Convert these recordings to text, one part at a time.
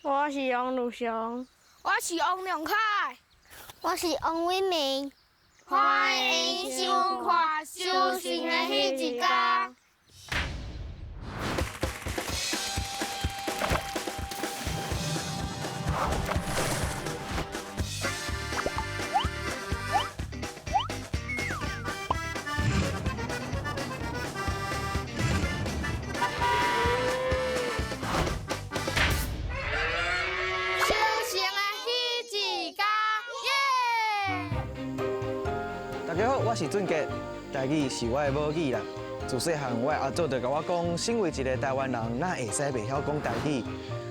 我是王鲁雄，我是王良凯，我是王伟明。欢迎收看修行的迄一天。大家好，我是俊杰，台语是我的母语啦。自细汉，我的阿祖就甲我讲，身为一个台湾人，哪会使袂晓讲台语？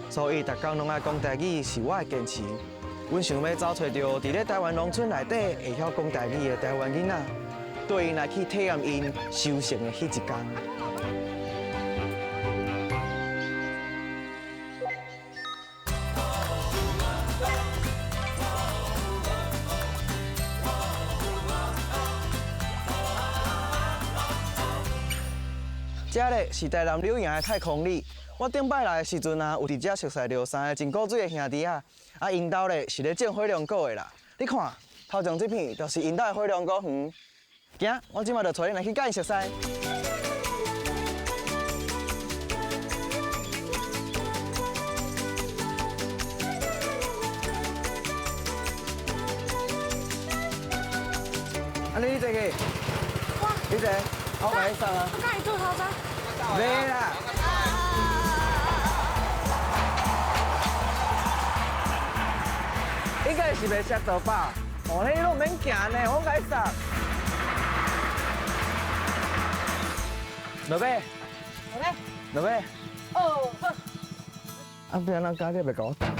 所以，逐工拢爱讲台语是我的坚持。阮想要找找到伫咧台湾农村内底会晓讲台语的台湾囡仔，对因来去体验因修行的迄一天。这咧是台南柳营的太空里。我顶摆来的时阵啊，有伫遮熟悉到三个真古水的兄弟啊。啊，因兜咧是咧种火龙果的啦。你看，头前这片就是因兜的火龙果园。行，我即马就带恁来去甲因熟悉。安尼你坐去，你坐，我甲你送啊。我跟你做头针。袂啦。应该是袂摔到吧？哦，你拢免行呢，我甲你送。落尾，落尾。哦，啊，不然咱家己袂甲我打呢。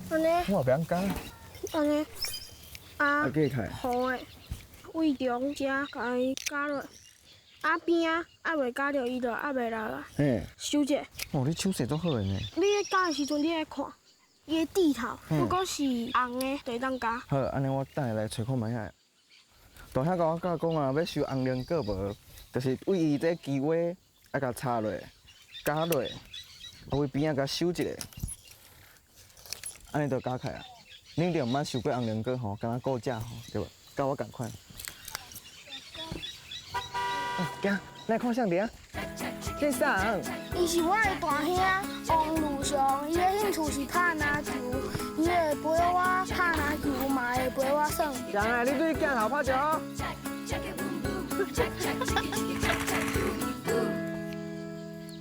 安尼，我袂晓讲。安尼，啊，几开？好诶，位中遮甲伊加落，啊边啊还袂加着伊就还袂落啊。嘿。收者。哦，你手势足好诶呢。你咧加的时阵，你来看，伊的地头如果是红的，就会当加。好，安尼我等下来找看卖下。大兄甲我讲啊，要收红莲果无？就是为伊这基花啊，甲插落，加落，啊为边仔甲收一下，安尼就加开啊。恁着毋捌收过红莲果吼，敢若顾食吼，对无？甲我共款。行，来看相片啊。先生，伊是我的大兄王鲁雄，伊的兴趣是拍篮球，伊会陪我拍篮球，嘛会陪我耍。行啊，你对镜头拍照哦。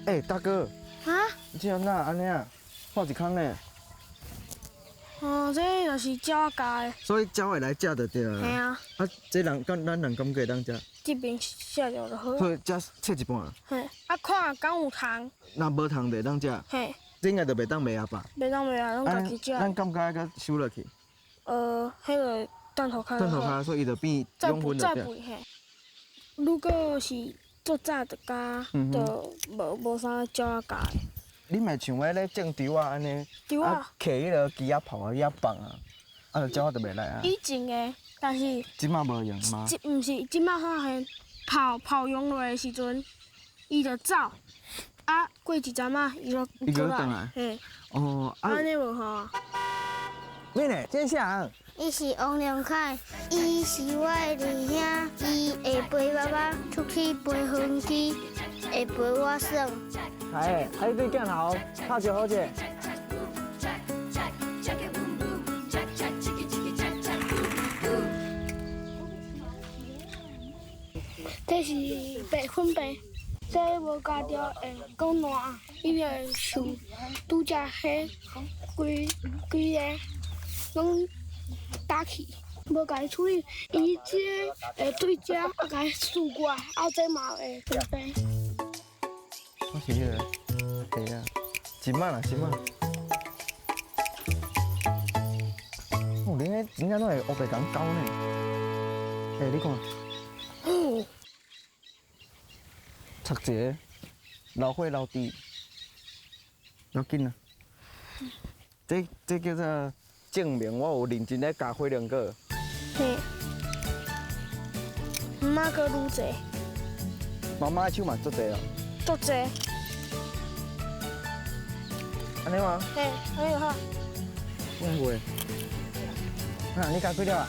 哎，大哥，啊？你这哪安尼啊？画一空呢？哦，这就是鸟加的。所以鸟会来食就对了。嘿啊。啊，这人咱人敢过会当食？这边写着就好。所以食切一半。嘿，啊看敢有虫。若无虫袂当食。嘿。这应该就袂当卖啊吧？袂当卖啊，拢家己食。咱感觉甲收落去。迄个弹头开。弹头开，所以伊就变养分再肥嘿。如果是做早就加，就无啥鸟加的。你咪像我咧种稻啊安尼，稻啊，揢迄个枝仔泡啊，枝仔放啊，啊，就鸟就袂来啊。以前的，但是即马无用吗？毋是，即马发现泡用落的时阵，伊就走，啊，过一阵仔伊就过来。嘿。哦，安尼无好啊。你呢？真像。伊是王良凯，伊是我的二兄，伊会陪爸爸出去飞飞机，会陪我耍。哎，还对镜头拍照好者。这是白粉白，这无加着会讲烂，伊就会受拄则迄规个拢打去，无家己处理，伊这会对遮啊家己输过来，啊这嘛会粉白。我是迄个，对啊，一万啦，一万。哦，恁个真正拢会乌白讲高呢。哎，你看。哦。插一个，老火老猪，要紧啊。这叫做证明我有认真咧加火龙果。嘿。妈个愈济。妈妈的手嘛足济哦。足济。安尼吗？嘿，可以哈。我会。啊，你加几粒啊？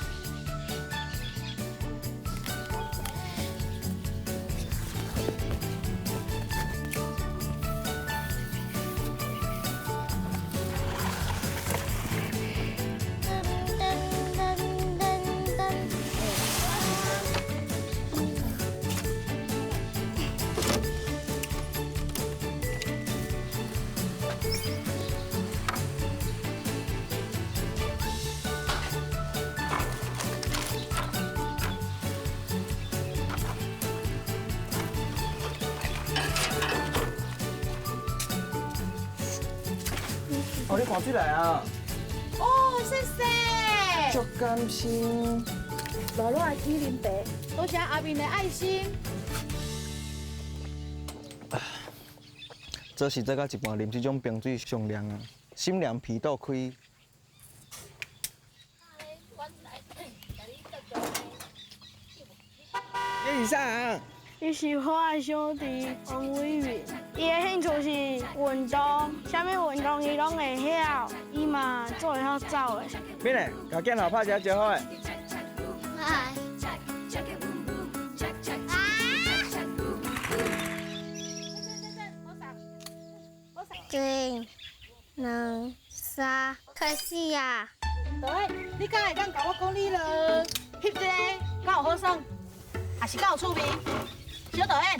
哦，你看出来啊？哦，谢谢。足甘心。老罗的108，多谢阿明的爱心。做事做到一半啉这种冰水上凉啊，心凉脾肚开。你是啥？伊是我的小弟王伟云，伊的兴趣是运动，啥物运动伊拢会晓，伊嘛做会晓走的。咩嘞？甲见老拍一招好诶。嗨。一、2、3，开始啊！对，你敢会当甲我讲你了？翕一个，敢有好耍，还是敢有趣味？小导演，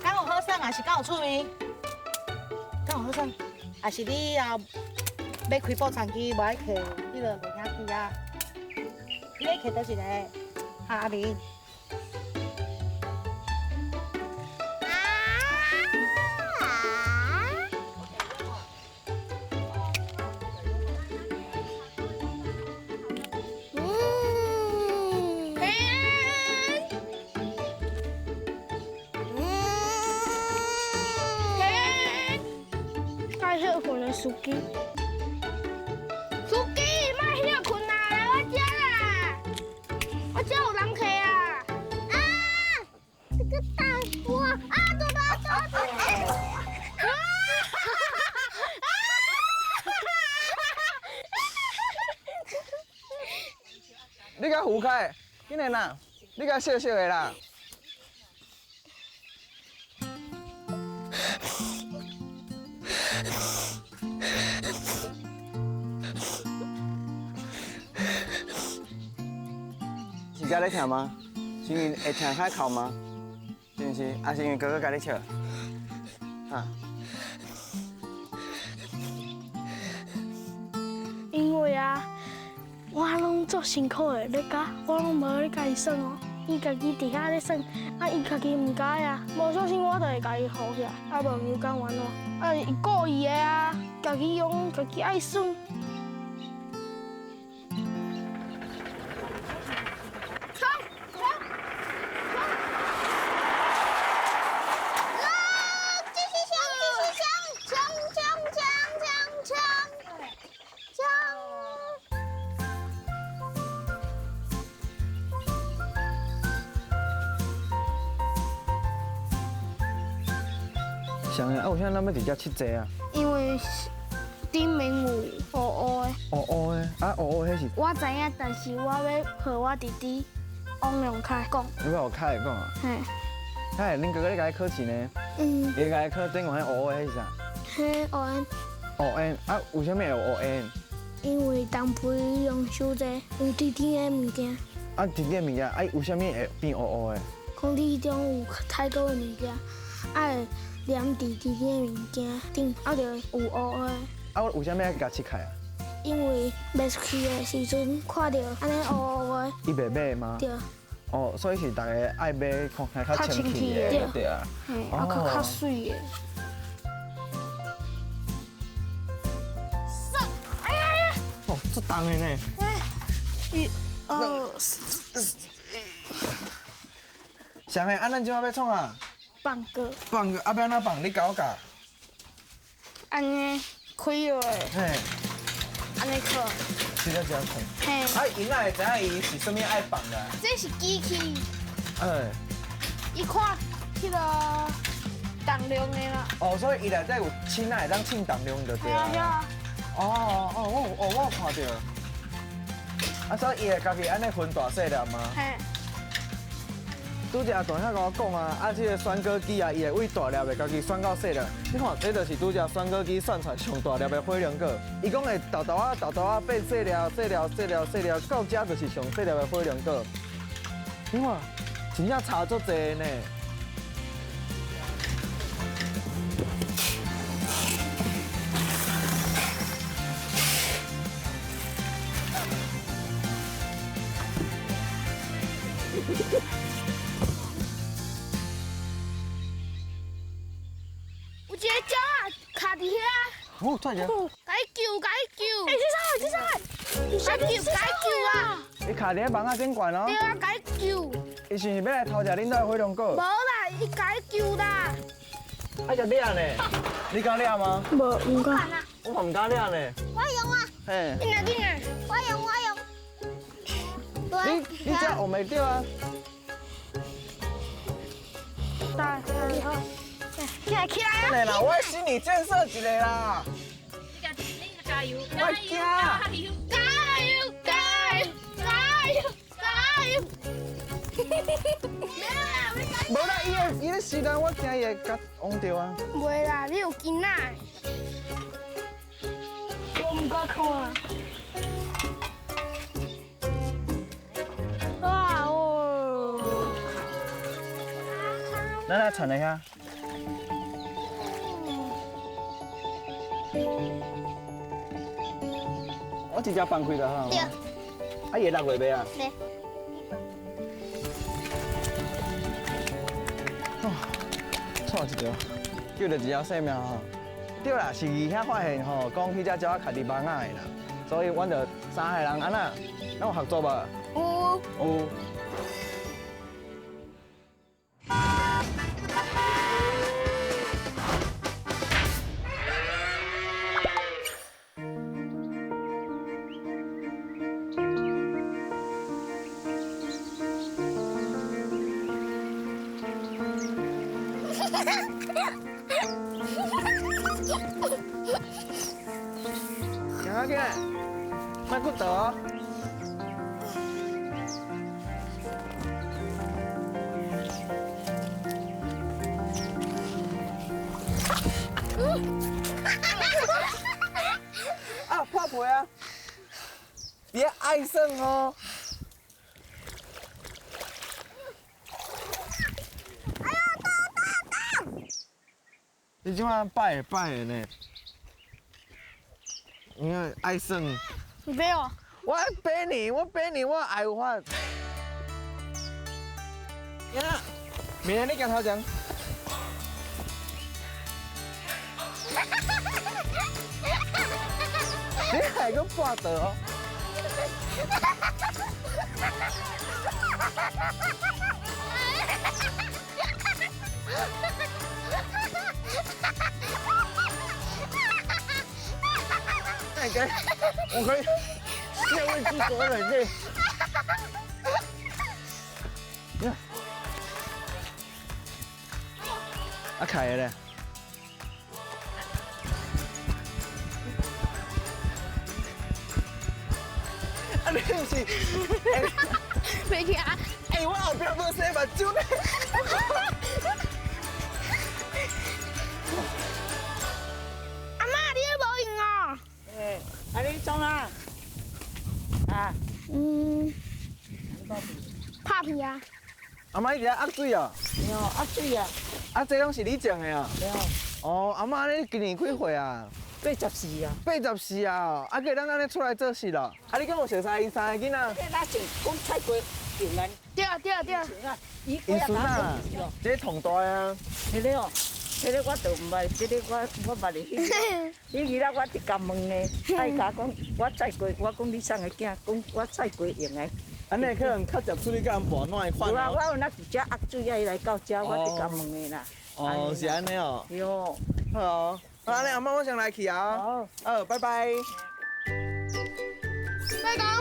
敢有好耍，还是敢有趣味？敢有好耍，还是你要开补偿机，无爱摕迄个录影机啊？你要摕倒一个？阿明。司机，司机，莫歇困啦，来我家啦，我家有人客啊！啊，这个大锅啊，走！你甲扶开，紧点啦！你甲笑笑的啦。是家咧听吗？是因为会听海哭吗？是毋是？还是因为哥哥家咧笑？啊？因为啊，我拢做辛苦的咧教，我拢无咧甲伊耍哦。伊家己伫遐咧耍，啊伊家己唔改啊，无小心我就会甲伊扶起来，啊无牛干完咯。啊伊故意的啊，家己用家己爱耍。想啊，为啥咱要伫遮佚坐啊？因为顶面有乌乌的。乌乌的，啊乌乌迄是？我知影，但是我要和我弟弟王永凯讲。你要凯讲啊？嘿。凯，恁哥哥咧甲伊考试呢？伊甲伊考顶完迄乌乌的迄是啥？嘿，乌烟。乌烟啊？为什么会有乌烟？因为当培用伤济有甜甜的物件。啊，甜甜的物件，啊，为什么会变乌乌的？空气中有太多的物件，会黏伫甜甜的物件顶，啊就有乌乌的。啊，我为什么要甲切开啊？因为卖出去的时阵看到安尼乌乌的。伊袂买吗？对。哦，所以是大家爱买看起来较清气的，对啊。嘿，啊，较水的。哦，足重的呢。啥个？啊，咱今晚要创啊？放歌。放个，啊，要安怎放？你教我教。安尼开落的。嘿。安尼靠。是了，是了，看。嘿。啊，因仔会知影伊是啥物爱放的？这是机器。哎。伊看迄个重量的啦。哦，所以伊内底有称啊，会当称重量就对系啊系啊。啊。我有看到。啊，所以伊会家己安尼分大细粒吗？嘿。拄则大兄甲我讲啊，啊，这个选果机啊，伊会为大粒的家己选到细粒。你看，这就是拄则选果机选出来上大粒的火龙果。伊讲会豆豆啊变细粒，到遮就是上细粒的火龙果。你看，真正差足济呢。有一个鸟啊，卡伫遐。哦，突然间，该救！哎，这啥？该救啊！伊卡伫咧网仔顶悬哦。对啊，该救。伊是要来偷食恁兜的火龙果无。啦，伊该救啦。啊，只抓呢？你敢抓吗？无，唔敢。我嘛唔敢抓呢。我用啊，嘿，你啊！我用。你这学袂着啊？起来啊！真的啦，我心理建设一个啦。你加油！我惊。无啦，伊咧时间，我惊伊会甲忘掉啊。袂啦，你有囡仔。我唔敢看啊。哇哦！咱来铲一下。我直接放开就好。对。啊，伊落袂袂啊？对。错一条，救着一条性命吼。对啦，是伊遐发现吼，讲迄只鸟啊，徛伫网仔的啦，所以阮着三个人安那，咱有合作吧？有。有。行啊，起来，莫骨倒哦。啊，破皮啊！别爱生哦。你即摆拜的呢？你看爱生，你背哦。我背你，我爱有法。呀，明天你跟头讲。你还个半道哦。那个，我可以借位置躲冷气。啊，开了嘞。啊，你不是？袂听。哎，我后壁无洗目睭呢。阿妈，你咧无用哦。哎，啊你创啊？啊，拍片啊。阿妈，你伫遐压水啊？有压水啊，啊，这拢是你种的啊？有哦，阿妈，你今年几岁啊84啊。 84啊！啊，叫咱安尼出来做事啦。啊，你敢有熟悉因三个囡仔？咱是讲菜瓜平安。对。伊因孙啊，这个捅大啊。迄个哦，迄个我就唔捌，这个我捌哩。迄个我直甲问的，他伊甲讲我菜瓜，我讲你送个囝，讲我菜瓜用的。安尼可能较接触你甲人无哪会款有啊，哦。我有那直接压水啊，伊来到遮，我直甲问的啦。哦，是安尼哦。哟，好哦，好安尼阿妈我先来去啊。好。拜拜。别讲。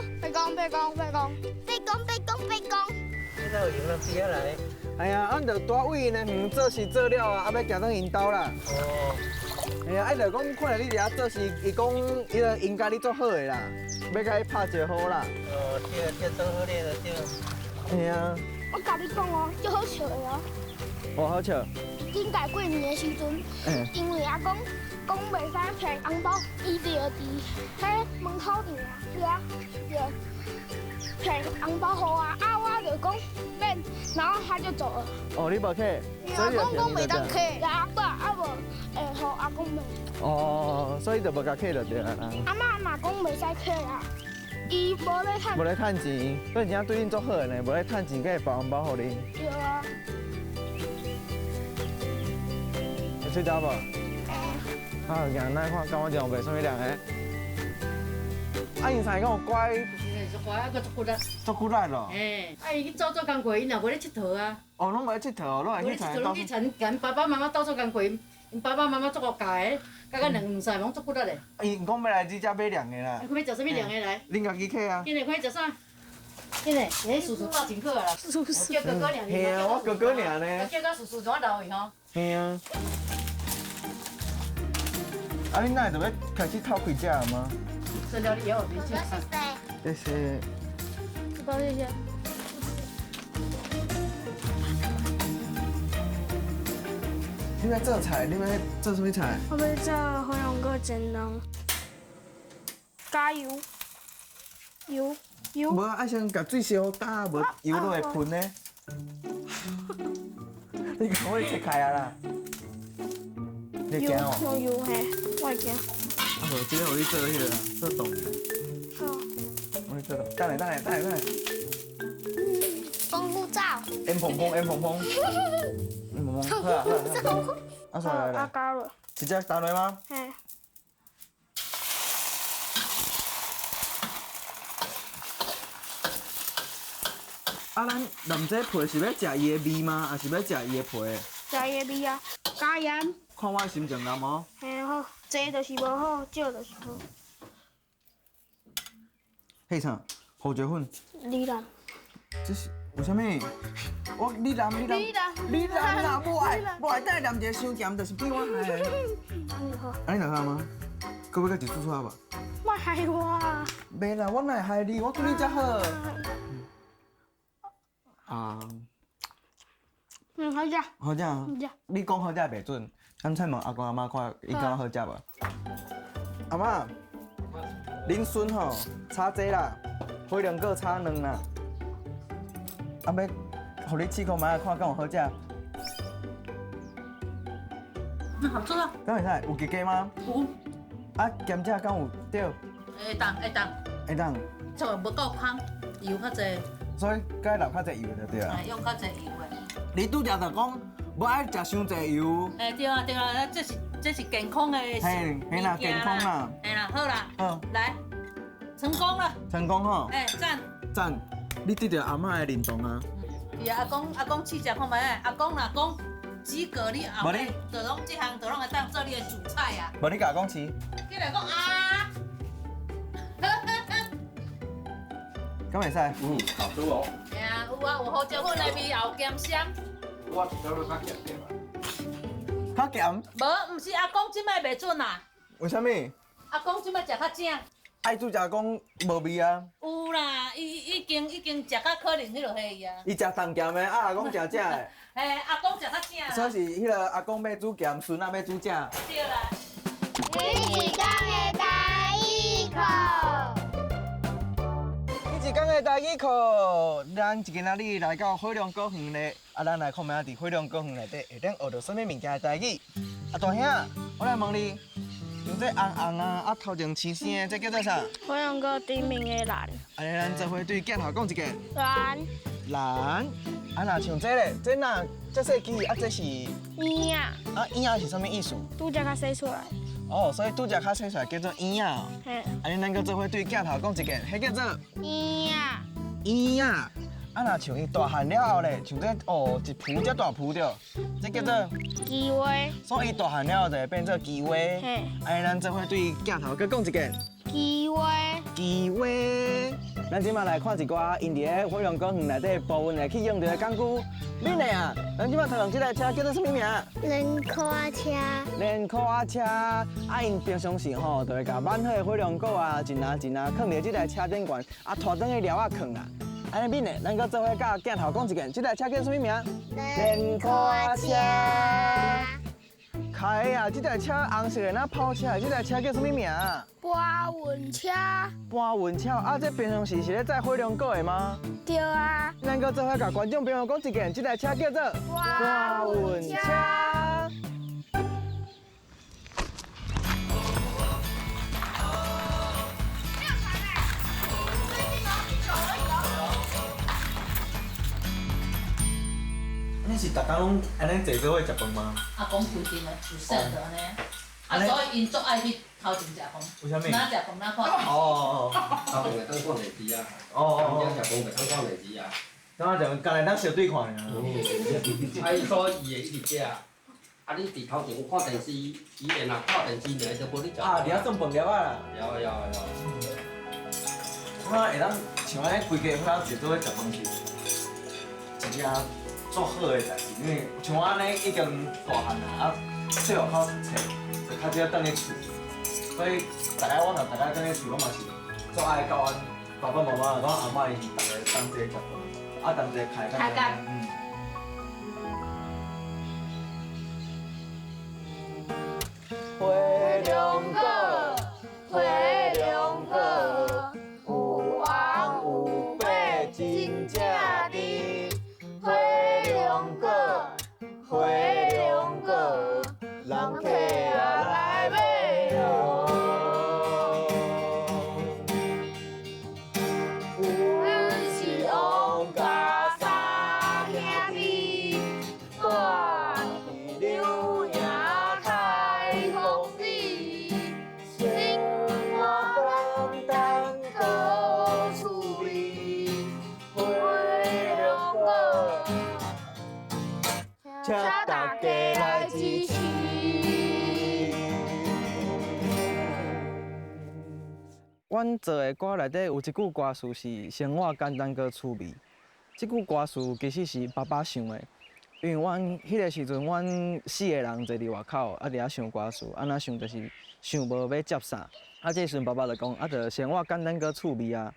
这个用了边来。哎呀，俺着大位呢，做事做了啊，要行到因兜啦。哦，哎呀，伊着讲看到你伫遐做事，伊讲伊着应该你做好的啦，要甲你拍一个好啦。对，做好咧就对。哎呀，我甲你讲哦，足好笑的哦。哦，好笑。顶届过年的时阵，因为阿公讲袂使摕红包，伊就伫迄门口遐摕红包互我，啊我就讲免，然后他就走了。哦，你无客，所以就骗你就对。对啊，不啊无会互阿公买。哦，所以就无甲客就对啦。阿嬷嘛讲袂使客啊，伊无咧趁。无咧趁钱，所以真正对恁足好的呢，无咧趁钱，佮会包红包互你。对啊。会睡觉无？啊，今仔看敢我这样袂什么凉的。啊，因三个讲乖，是乖啊，搁足骨力。足骨力咯。嘿，啊，伊去做工课，因也无咧佚佗啊。哦，拢无咧佚佗，拢会去参拢去参，甲因爸爸妈妈斗做工课，因爸爸妈妈足学教的，甲咱两三拢足骨力的。伊讲要来这遮买凉的啦。看要食啥物凉的来？恁家己客啊？今日看食啥？今日，迄叔叔到真好啊啦。叔叔。叫哥哥俩。嘿啊，我哥哥俩呢。叫到叔叔怎老去吼？嘿啊。啊，恁哪会就要开始偷开食了吗？吃了以后，你去吃。谢谢。不谢谢。你要做菜，你要做什么菜？我要做火龙果蒸笼，加油，无啊，爱先甲水烧干，无油都会喷呢。你赶快切开啊啦！你惊哦？用油嘿，我会惊。啊无，今日我去做迄个啦，做冻。好。我去做冻，等下。风护罩。烟蓬蓬，好啊。啊，算来啊，加了。直接打落吗？嘿。啊，咱淋这皮是要食伊的味吗？还是要食伊的皮？食伊的味啊，加盐。看我的心情淋哦。嘿好，多就是无好，少就是好。迄啥？胡椒粉。你淋。这是为什么？你淋啦，无爱等下淋一个伤咸，就是比我害的。好。啊，你能喝吗？搁要甲一煮出来吧？莫害我啊！袂啦，我哪会害你？我对你遮好。啊。好食。好食啊！好食。你讲好食袂准，咱再问阿公阿妈看，伊敢好食无？阿妈，恁孙吼炒这啦，火龙果炒卵啦，啊要，互你试看卖看敢有好食？好做啊。敢会使？有加吗？有。啊，咸食敢有对？会当。会当。做无够香，油较济。所以该留较济油就对啊。用较济油的。你拄则就讲无爱食伤济油。对啊，这是健康的。嘿啦，健康啦。嘿啦，好啦。好。来，成功了。成功吼。赞。赞，你得到阿妈的认同啊。伊阿公试食看卖，阿公若讲及格，你后尾就拢这项就拢会当做你的主菜啊。无你甲我讲试。佮来讲啊。敢会使？好吃哦。嘿啊，有啊，有胡椒粉的味，也有咸香。我是较较咸点嘛。较咸？无，毋是阿公即摆袂准啊。为什么？阿公即摆食较正。爱煮食讲无味啊。有啦，伊已经食到可能迄落迄啊。伊食重咸的，啊阿公食正的。嘿，阿公食较正啦。所以是迄个阿公要煮咸，孙仔要煮正。对啦。一起讲的第一口。一讲的第一课，咱今仔日来到火龙果园咧，咱来看卖伫火龙果园内底会当学到什么物件的台语。大兄，我来问你，像这红红啊，头前青生的，这叫做啥？火龙果顶面的蓝。安尼咱做伙对镜头讲一个。蓝。蓝。啊，若像这咧，这若这细枝啊，这是婴啊。啊，婴仔是什么意思？拄则较生出来。哦，所以拄则较生出来叫做婴仔。嘿。安尼咱个做伙对镜头讲一个，迄叫做婴啊。婴仔。啊，若像伊大汉了后咧，像这哦一蒲遮大蒲着，这叫做鸡尾。所以伊大汉了后就会变做鸡尾。嘿。安尼咱做伙对镜头搁讲一个。鸡尾。鸡尾。咱即马来看一寡因伫个火龙果园内底部分会去用到的工具。敏的啊，咱即马头用这台车叫做什么名？人卡车，连裤仔车，因平常时吼，就会甲满好的火龙果啊，一篮放伫这台车顶悬，拖转去寮仔放啦。安尼敏的，咱搁做伙甲镜头讲一件，这台车叫什么名？连裤仔车。开啊！这台车红色的那跑车，这台车叫什么名？搬运车，搬运车啊！这平常时是咧载火龙果的吗？对啊，咱搁做伙甲观众朋友讲一件，这台车叫做搬运车。你是逐工拢安尼坐做伙食饭吗？阿公规定的，有瘦的安尼。啊，所以因足爱去头前食饭。为什么？哪食饭哪看。哦。头前会当看电视啊，哦。食饭会当看电视啊。当然就家内当小对看尔。啊，伊说伊会一直食，啊，你伫头前看电视，伊会若看电视尔，就无你食。啊，伫遐种饭粒啊啦。有。我会当像安尼规家伙仔坐做伙食饭是一件做好的代志，因为像我安尼已经大汉啦，细路口读册，就较少等咧厝，所以我若大家等咧厝，我嘛是做爱教阮爸爸妈妈，我阿嬷伊是逐个同齐食饭，同齐开工。火龙果，火龙果，有红有白，真正甜。火龙果，火龙果，人客啊来买哦。阮是王家三兄弟，我是柳叶开红笔，生活简单好趣味，火龙果。请大家来支持。阮做的歌内底有一句歌词是生活简单搁趣味。这句歌词其实是爸爸想的，因为阮迄个时阵，阮4个人坐伫外口，伫遐想歌词，那想就是想无要接啥。这时阵爸爸就讲，就生活简单搁趣味啊。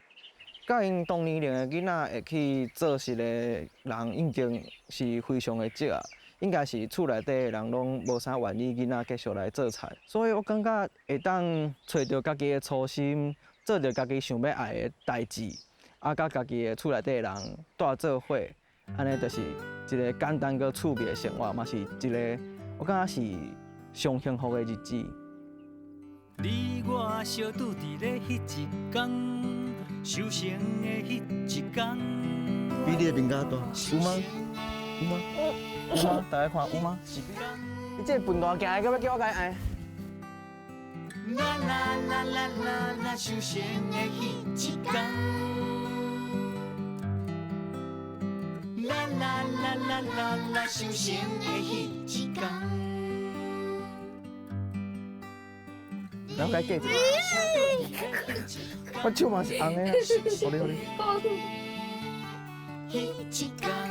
甲因同年龄的囡仔会去做事的人，已经是非常的少啊。应该是厝内底的人拢无啥愿意囡仔继续来做菜，所以我感觉会当找到家己的初心，做着家己想要爱的代志，甲家己的厝内底的人带做伙，安尼就是一个简单搁趣味的生活，嘛是一个我感觉是上幸福的日子。你我相拄伫咧迄一天，收成的迄一天。比你的面较大，有吗？有吗？有吗？大家看有吗？你这笨蛋行，搁要叫我甲伊爱？啦啦啦啦啦啦，收成的迄一天。啦啦啦啦啦啦，收成的迄一天。然后该记住，我手嘛是红的啊，好哩好哩。迄一天。